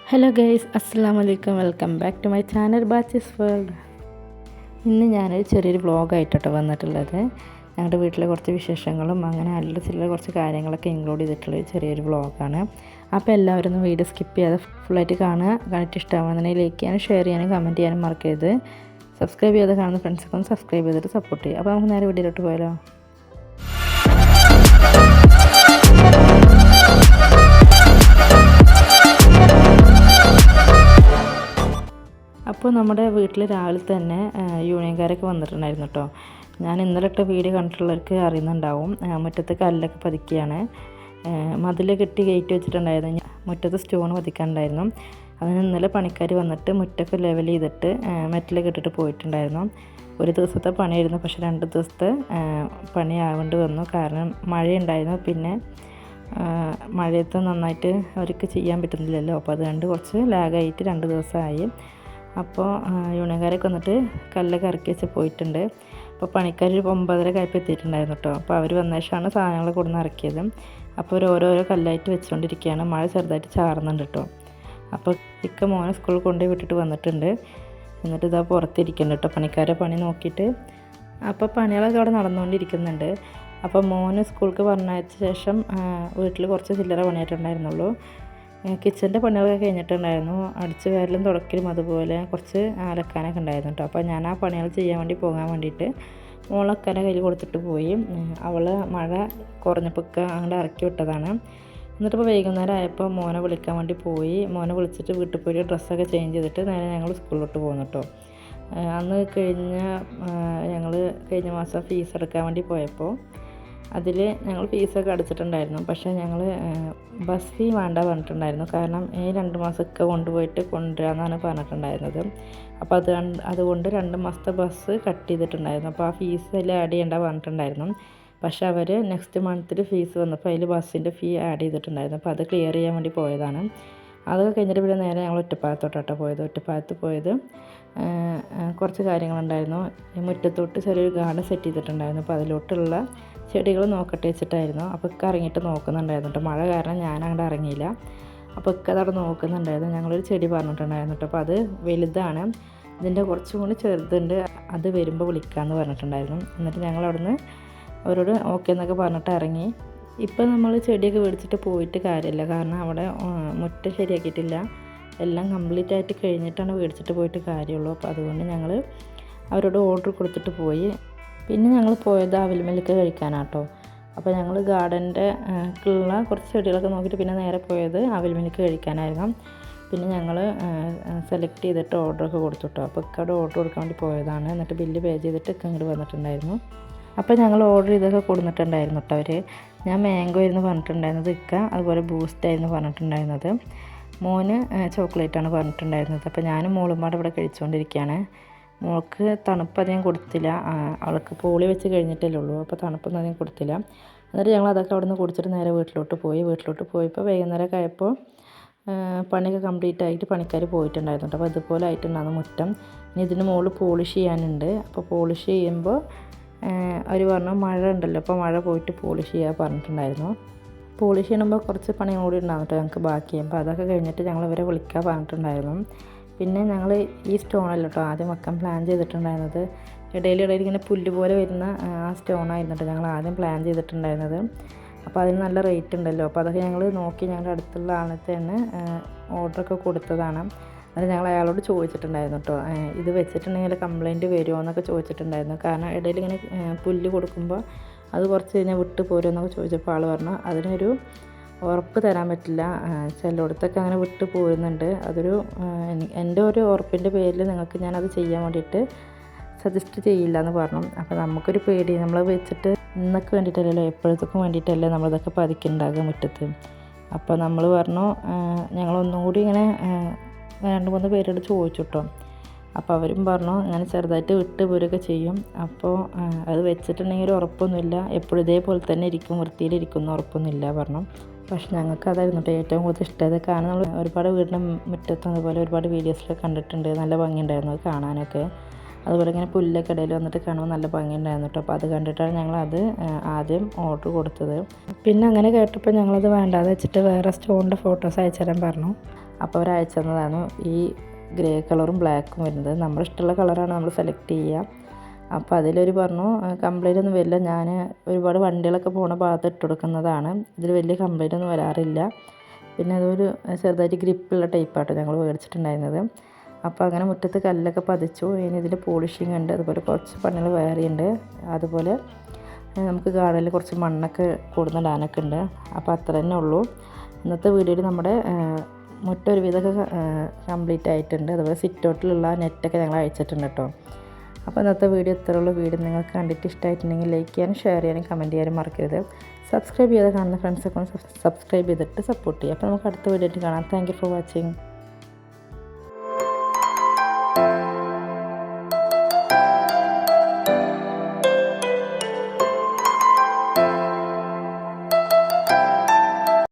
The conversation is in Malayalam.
ഹലോ ഗൈസ്, അസ്സലാമു അലൈക്കും. Welcome back to my channel Bachis world. ഇന്ന് ഞാനൊരു ചെറിയൊരു വ്ളോഗായിട്ടോ വന്നിട്ടുള്ളത്. ഞങ്ങളുടെ വീട്ടിലെ കുറച്ച് വിശേഷങ്ങളും അങ്ങനെ അല്ല ചില കുറച്ച് കാര്യങ്ങളൊക്കെ ഇൻക്ലൂഡ് ചെയ്തിട്ടുള്ള ചെറിയൊരു വ്ളോഗാണ്. അപ്പോൾ എല്ലാവരും ഒന്ന് വീഡിയോ സ്കിപ്പ് ചെയ്യാതെ ഫുള്ളായിട്ട് കാണുക. കണ്ടിട്ട് ഇഷ്ടമാകുന്നുണ്ടെങ്കിൽ ലൈക്ക് ചെയ്യാനും ഷെയർ ചെയ്യാനും കമൻറ്റ് ചെയ്യാനും മറക്കരുത്. സബ്സ്ക്രൈബ് ചെയ്ത് കാണുന്ന ഫ്രണ്ട്സൊക്കെ ഒന്ന് സബ്സ്ക്രൈബ് ചെയ്തിട്ട് സപ്പോർട്ട് ചെയ്യുക. അപ്പോൾ നമുക്ക് നേരെ വീഡിയോയിലോട്ട് പോയാലോ. അപ്പോൾ നമ്മുടെ വീട്ടിൽ രാവിലെ തന്നെ യൂണിയൻകാരൊക്കെ വന്നിട്ടുണ്ടായിരുന്നു കേട്ടോ. ഞാൻ ഇന്നലെ ഇട്ട വീഡിയോ കണ്ടിട്ടുള്ളവർക്ക് അറിയുന്നുണ്ടാവും. മുറ്റത്ത് കല്ലൊക്കെ പതിക്കുകയാണ്. മതിൽ കെട്ടി ഗേറ്റ് വെച്ചിട്ടുണ്ടായിരുന്നു. മുറ്റത്ത് സ്റ്റോൺ പതിക്കാനുണ്ടായിരുന്നു. അതിന് ഇന്നലെ പണിക്കാർ വന്നിട്ട് മുറ്റൊക്കെ ലെവൽ ചെയ്തിട്ട് മെറ്റലൊക്കെ ഇട്ടിട്ട് പോയിട്ടുണ്ടായിരുന്നു. ഒരു ദിവസത്തെ പണിയായിരുന്നു, പക്ഷേ 2 ദിവസത്തെ പണിയാവേണ്ടി വന്നു. കാരണം മഴയുണ്ടായിരുന്നു. പിന്നെ മഴയത്ത് നന്നായിട്ട് അവർക്ക് ചെയ്യാൻ പറ്റുന്നില്ലല്ലോ. അപ്പോൾ അതുകൊണ്ട് കുറച്ച് ലാഗായിട്ട് 2 ദിവസമായി. അപ്പോൾ യൂണിയൻകാരൊക്കെ വന്നിട്ട് കല്ലൊക്കെ ഇറക്കി വെച്ച് പോയിട്ടുണ്ട്. അപ്പോൾ പണിക്കാർ 9:30 ആയപ്പോൾ എത്തിയിട്ടുണ്ടായിരുന്നു കേട്ടോ. അപ്പോൾ അവർ വന്ന ശേഷമാണ് സാധനങ്ങൾ കൊടുന്ന് ഇറക്കിയത്. അപ്പോൾ ഓരോരോ കല്ലായിട്ട് വെച്ചുകൊണ്ടിരിക്കുകയാണ്. മഴ ചെറുതായിട്ട് ചാറുന്നുണ്ട് കേട്ടോ. അപ്പോൾ മോനെ സ്കൂളിൽ കൊണ്ടുപോയി വിട്ടിട്ട് വന്നിട്ടുണ്ട്. എന്നിട്ട് ഇതാ പുറത്തിരിക്കുന്നുണ്ട് കേട്ടോ, പണിക്കാരെ പണി നോക്കിയിട്ട്. അപ്പോൾ പണികളൊക്കെ അവിടെ നടന്നുകൊണ്ടിരിക്കുന്നുണ്ട്. അപ്പോൾ മോന് സ്കൂൾക്ക് പറഞ്ഞയച്ച ശേഷം വീട്ടിൽ കുറച്ച് ചില്ലറ പണിയായിട്ടുണ്ടായിരുന്നുള്ളൂ. കിച്ചൻ്റെ പണികളൊക്കെ കഴിഞ്ഞിട്ടുണ്ടായിരുന്നു. അടിച്ച് വാരലും തുടക്കലും അതുപോലെ കുറച്ച് അലക്കാനൊക്കെ ഉണ്ടായിരുന്നു കേട്ടോ. അപ്പോൾ ഞാൻ ആ പണികൾ ചെയ്യാൻ വേണ്ടി പോകാൻ വേണ്ടിയിട്ട് മോളക്കനെ കയ്യിൽ കൊടുത്തിട്ട് പോയി. അവൾ മഴ കുറഞ്ഞപ്പോൾ അങ്ങോട്ട് ഇറക്കി വിട്ടതാണ്. എന്നിട്ടിപ്പോൾ വൈകുന്നേരം ആയപ്പോൾ മോനെ വിളിക്കാൻ വേണ്ടി പോയി. മോനെ വിളിച്ചിട്ട് വീട്ടിൽ പോയി ഡ്രസ്സൊക്കെ ചേഞ്ച് ചെയ്തിട്ട് നേരെ ഞങ്ങൾ സ്കൂളിലോട്ട് പോകുന്നു കേട്ടോ. അന്ന് ഞങ്ങൾ കഴിഞ്ഞ മാസം ഫീസ് അടക്കാൻ വേണ്ടി പോയപ്പോൾ അതിൽ ഞങ്ങൾ ഫീസൊക്കെ അടച്ചിട്ടുണ്ടായിരുന്നു. പക്ഷേ ഞങ്ങൾ ബസ് ഫീ വേണ്ട പറഞ്ഞിട്ടുണ്ടായിരുന്നു. കാരണം ഈ 2 മാസമൊക്കെ കൊണ്ടുപോയിട്ട് കൊണ്ടുവരാമെന്നാണ് പറഞ്ഞിട്ടുണ്ടായിരുന്നത്. അപ്പോൾ അതുകൊണ്ട് 2 മാസത്തെ ബസ് കട്ട് ചെയ്തിട്ടുണ്ടായിരുന്നു. അപ്പോൾ ആ ഫീസ് അതിൽ ആഡ് ചെയ്യേണ്ട പറഞ്ഞിട്ടുണ്ടായിരുന്നു. പക്ഷേ അവർ നെക്സ്റ്റ് മന്തിൽ ഫീസ് വന്നപ്പോൾ അതിൽ ബസ്സിൻ്റെ ഫീ ആഡ് ചെയ്തിട്ടുണ്ടായിരുന്നു. അപ്പോൾ അത് ക്ലിയർ ചെയ്യാൻ വേണ്ടി പോയതാണ്. അതൊക്കെ കഴിഞ്ഞിട്ട് പിന്നെ നേരെ ഞങ്ങൾ ഒറ്റപ്പാലത്തോട്ടാട്ടോ പോയത്. ഒറ്റപ്പാലത്ത് പോയത് കുറച്ച് കാര്യങ്ങളുണ്ടായിരുന്നു. മുറ്റത്തോട്ട് ചെറിയൊരു ഗാർഡൻ സെറ്റ് ചെയ്തിട്ടുണ്ടായിരുന്നു. അപ്പോൾ അതിലോട്ടുള്ള ചെടികൾ നോക്കട്ടെ വെച്ചിട്ടായിരുന്നു. അപ്പോൾ ഇറങ്ങിയിട്ട് നോക്കുന്നുണ്ടായിരുന്നു കേട്ടോ. മഴ കാരണം ഞാൻ അങ്ങോട്ട് ഇറങ്ങിയില്ല. അപ്പോൾ അതവിടെ നോക്കുന്നുണ്ടായിരുന്നു. ഞങ്ങളൊരു ചെടി പറഞ്ഞിട്ടുണ്ടായിരുന്നു കേട്ടോ. അപ്പോൾ അത് വലുതാണ്, ഇതിൻ്റെ കുറച്ചും കൂടി ചെറുതുണ്ട്, അത് വരുമ്പോൾ വിളിക്കാമെന്ന് പറഞ്ഞിട്ടുണ്ടായിരുന്നു. എന്നിട്ട് ഞങ്ങൾ അവിടുന്ന് അവരോട് ഓക്കെ എന്നൊക്കെ പറഞ്ഞിട്ട് ഇറങ്ങി. ഇപ്പം നമ്മൾ ചെടിയൊക്കെ മേടിച്ചിട്ട് പോയിട്ട് കാര്യമില്ല. കാരണം അവിടെ മുറ്റം ശരിയാക്കിയിട്ടില്ല. എല്ലാം കംപ്ലീറ്റ് ആയിട്ട് കഴിഞ്ഞിട്ടാണ് മേടിച്ചിട്ട് പോയിട്ട് കാര്യമുള്ളൂ. അപ്പോൾ അതുകൊണ്ട് ഞങ്ങൾ അവരോട് ഓർഡർ കൊടുത്തിട്ട് പോയി. പിന്നെ ഞങ്ങൾ പോയത് അവിൽമിൽക്ക് കഴിക്കാനാട്ടോ. അപ്പോൾ ഞങ്ങൾ ഗാർഡൻ്റെ ഉള്ള കുറച്ച് ചെടികളൊക്കെ നോക്കിയിട്ട് പിന്നെ നേരെ പോയത് അവിൽമിൽക്ക് കഴിക്കാനായിരുന്നു. പിന്നെ ഞങ്ങൾ സെലക്ട് ചെയ്തിട്ട് ഓർഡറൊക്കെ കൊടുത്തു കേട്ടോ. അപ്പോൾ അവിടെ ഓർഡർ കൊടുക്കാൻ വേണ്ടി പോയതാണ്. എന്നിട്ട് ബില്ല് പേ ചെയ്തിട്ട് ഇങ്ങോട്ട് വന്നിട്ടുണ്ടായിരുന്നു. അപ്പോൾ ഞങ്ങൾ ഓർഡർ ചെയ്തൊക്കെ കൊടുത്തിട്ടുണ്ടായിരുന്നു കേട്ടോ. അവർ ഞാൻ മാംഗോ ആയിരുന്നു പറഞ്ഞിട്ടുണ്ടായിരുന്നത്, അതുപോലെ ബൂസ്റ്റ് ആയിരുന്നു പറഞ്ഞിട്ടുണ്ടായിരുന്നത്. മോന് ചോക്ലേറ്റാണ് പറഞ്ഞിട്ടുണ്ടായിരുന്നത്. അപ്പോൾ ഞാനും മോളും പാടെ ഇവിടെ കഴിച്ചുകൊണ്ടിരിക്കുകയാണ്. മോൾക്ക് തണുപ്പ് അധികം കൊടുത്തില്ല. അവൾക്ക് പോളി വെച്ച് കഴിഞ്ഞിട്ടല്ലേ ഉള്ളൂ. അപ്പോൾ തണുപ്പൊന്നും അധികം കൊടുത്തില്ല. എന്നിട്ട് ഞങ്ങൾ അതൊക്കെ അവിടെ നിന്ന് കുടിച്ചിട്ട് നേരെ വീട്ടിലോട്ട് പോയപ്പോൾ വൈകുന്നേരമൊക്കെ ആയപ്പോൾ പണിയൊക്കെ കംപ്ലീറ്റ് ആയിട്ട് പണിക്കാർ പോയിട്ടുണ്ടായിരുന്നു കേട്ടോ. അപ്പോൾ ഇതുപോലെ ആയിട്ടുണ്ടാകുന്ന മുറ്റം. ഇനി ഇതിന് മുകളിൽ പോളിഷ് ചെയ്യാനുണ്ട്. അപ്പോൾ പോളിഷ് ചെയ്യുമ്പോൾ അവർ പറഞ്ഞു മഴ ഉണ്ടല്ലോ, അപ്പോൾ മഴ പോയിട്ട് പോളിഷ് ചെയ്യാൻ പറഞ്ഞിട്ടുണ്ടായിരുന്നു. പോളിഷ് ചെയ്യുമ്പോൾ കുറച്ച് പണിയും കൂടി ഉണ്ടാകും കേട്ടോ ഞങ്ങൾക്ക് ബാക്കി. അപ്പോൾ അതൊക്കെ കഴിഞ്ഞിട്ട് ഞങ്ങൾ ഇവരെ വിളിക്കാൻ പറഞ്ഞിട്ടുണ്ടായിരുന്നു. പിന്നെ ഞങ്ങൾ ഈ സ്റ്റോണല്ലോ കേട്ടോ ആദ്യം വെക്കാൻ പ്ലാൻ ചെയ്തിട്ടുണ്ടായിരുന്നത്. ഇടയിൽ ഇങ്ങനെ പുല്ല് പോലെ വരുന്ന ആ സ്റ്റോണായിരുന്നു കേട്ടോ ഞങ്ങൾ ആദ്യം പ്ലാൻ ചെയ്തിട്ടുണ്ടായിരുന്നത്. അപ്പോൾ അതിന് നല്ല റേറ്റ് ഉണ്ടല്ലോ. അപ്പോൾ അതൊക്കെ ഞങ്ങൾ നോക്കി ഞങ്ങളുടെ അടുത്തുള്ള ആളത്തെ തന്നെ ഓർഡറൊക്കെ കൊടുത്തതാണ്. അത് ഞങ്ങൾ അയാളോട് ചോദിച്ചിട്ടുണ്ടായിരുന്നു കേട്ടോ, ഇത് വെച്ചിട്ടുണ്ടെങ്കിൽ കംപ്ലയിൻറ്റ് വരുമോ എന്നൊക്കെ ചോദിച്ചിട്ടുണ്ടായിരുന്നു. കാരണം ഇടയിൽ ഇങ്ങനെ പുല്ല് കൊടുക്കുമ്പോൾ അത് കുറച്ച് കഴിഞ്ഞാൽ വിട്ട് പോരുമോ എന്നൊക്കെ ചോദിച്ചപ്പോൾ ആൾ പറഞ്ഞു അതിനൊരു ഉറപ്പ് തരാൻ പറ്റില്ല, ചിലയിടത്തൊക്കെ അങ്ങനെ വിട്ട് പോരുന്നുണ്ട്. എൻ്റെ ഒരു ഉറപ്പിൻ്റെ പേരിൽ നിങ്ങൾക്ക് ഞാനത് ചെയ്യാൻ വേണ്ടിയിട്ട് സജസ്റ്റ് ചെയ്യില്ല എന്ന് പറഞ്ഞു. അപ്പോൾ നമുക്കൊരു പേടി, നമ്മൾ വെച്ചിട്ട് ഇന്നൊക്കെ വേണ്ടിയിട്ടല്ലല്ലോ എപ്പോഴത്തേക്കും വേണ്ടിയിട്ടല്ലേ നമ്മളിതൊക്കെ പതിക്കുന്നുണ്ടാകുക മുറ്റത്ത്. അപ്പോൾ നമ്മൾ പറഞ്ഞു ഞങ്ങളൊന്നും കൂടി ഇങ്ങനെ 2-3 പേരോട് ചോദിച്ചു കേട്ടോ. അപ്പോൾ അവരും പറഞ്ഞു അങ്ങനെ ചെറുതായിട്ട് വിട്ട് പോരൊക്കെ ചെയ്യും. അപ്പോൾ അത് വെച്ചിട്ടുണ്ടെങ്കിൽ ഉറപ്പൊന്നുമില്ല, എപ്പോഴും ഇതേപോലെ തന്നെ ഇരിക്കും, വൃത്തിയിലിരിക്കുന്ന ഉറപ്പൊന്നുമില്ല പറഞ്ഞു. പക്ഷെ ഞങ്ങൾക്ക് അതായിരുന്നു കേട്ടോ ഏറ്റവും കൂടുതൽ ഇഷ്ടമായത്. കാരണം നമ്മൾ ഒരുപാട് വീടിൻ്റെ മുറ്റത്തും അതുപോലെ ഒരുപാട് വീഡിയോസിലൊക്കെ കണ്ടിട്ടുണ്ട്, നല്ല ഭംഗിയുണ്ടായിരുന്നു അത് കാണാനൊക്കെ. അതുപോലെ ഇങ്ങനെ പുല്ലൊക്കെ ഇടയിൽ വന്നിട്ട് കാണുമ്പോൾ നല്ല ഭംഗിയുണ്ടായിരുന്നു കേട്ടോ. അപ്പോൾ അത് കണ്ടിട്ടാണ് ഞങ്ങളത് ആദ്യം ഓർഡർ കൊടുത്തത്. പിന്നെ അങ്ങനെ കേട്ടപ്പോൾ ഞങ്ങളത് വേണ്ടാതെ വെച്ചിട്ട് വേറെ സ്റ്റോണിൻ്റെ ഫോട്ടോസ് അയച്ചു തരാൻ പറഞ്ഞു. അപ്പോൾ അവർ അയച്ചു തന്നതാണ് ഈ ഗ്രേ കളറും ബ്ലാക്കും വരുന്നത്. നമ്മുടെ ഇഷ്ടമുള്ള കളറാണ് നമ്മൾ സെലക്ട് ചെയ്യുക. അപ്പോൾ അതിലൊരു പറഞ്ഞു കംപ്ലൈൻ്റ് ഒന്നും വരില്ല, ഞാൻ ഒരുപാട് വണ്ടികളൊക്കെ പോകുന്ന ഭാഗത്ത് ഇട്ട് കൊടുക്കുന്നതാണ്, ഇതിൽ വലിയ കംപ്ലൈൻ്റ് ഒന്നും വരാറില്ല. പിന്നെ അതൊരു ചെറുതായിട്ട് ഗ്രിപ്പുള്ള ടൈപ്പാട്ടോ ഞങ്ങൾ മേടിച്ചിട്ടുണ്ടായിരുന്നത്. അപ്പോൾ അങ്ങനെ മുറ്റത്ത് കല്ലൊക്കെ പതിച്ചു. ഇനി ഇതിൽ പോളിഷിങ് ഉണ്ട്, അതുപോലെ കുറച്ച് പണികൾ വേറെയുണ്ട്. അതുപോലെ നമുക്ക് ഗാർഡനിൽ കുറച്ച് മണ്ണൊക്കെ കൂടുന്നിടാനൊക്കെ ഉണ്ട്. അപ്പോൾ അത്ര തന്നെ ഉള്ളൂ. ഇന്നത്തെ വീഡിയോയിൽ നമ്മുടെ മുറ്റം ഒരുവിധമൊക്കെ കംപ്ലീറ്റ് ആയിട്ടുണ്ട്. അതുപോലെ സിറ്റ് ഔട്ടിലുള്ള നെറ്റൊക്കെ ഞങ്ങൾ അയച്ചിട്ടുണ്ട് കേട്ടോ. അപ്പോൾ ഇന്നത്തെ വീഡിയോ ഇത്രയുള്ള വീഡിയോ നിങ്ങൾക്ക് കണ്ടിട്ട് ഇഷ്ടമായിട്ടുണ്ടെങ്കിൽ ലൈക്ക് ചെയ്യാനും ഷെയർ ചെയ്യാനും കമൻറ്റ് ചെയ്യാനും മറക്കരുത്. സബ്സ്ക്രൈബ് ചെയ്ത് കാണുന്ന ഫ്രണ്ട്സൊക്കെ ഒന്ന് സബ്സ്ക്രൈബ് ചെയ്തിട്ട് സപ്പോർട്ട് ചെയ്യുക. അപ്പോൾ നമുക്ക് അടുത്ത വീഡിയോ ആയിട്ട് കാണാം. Thank you for watching.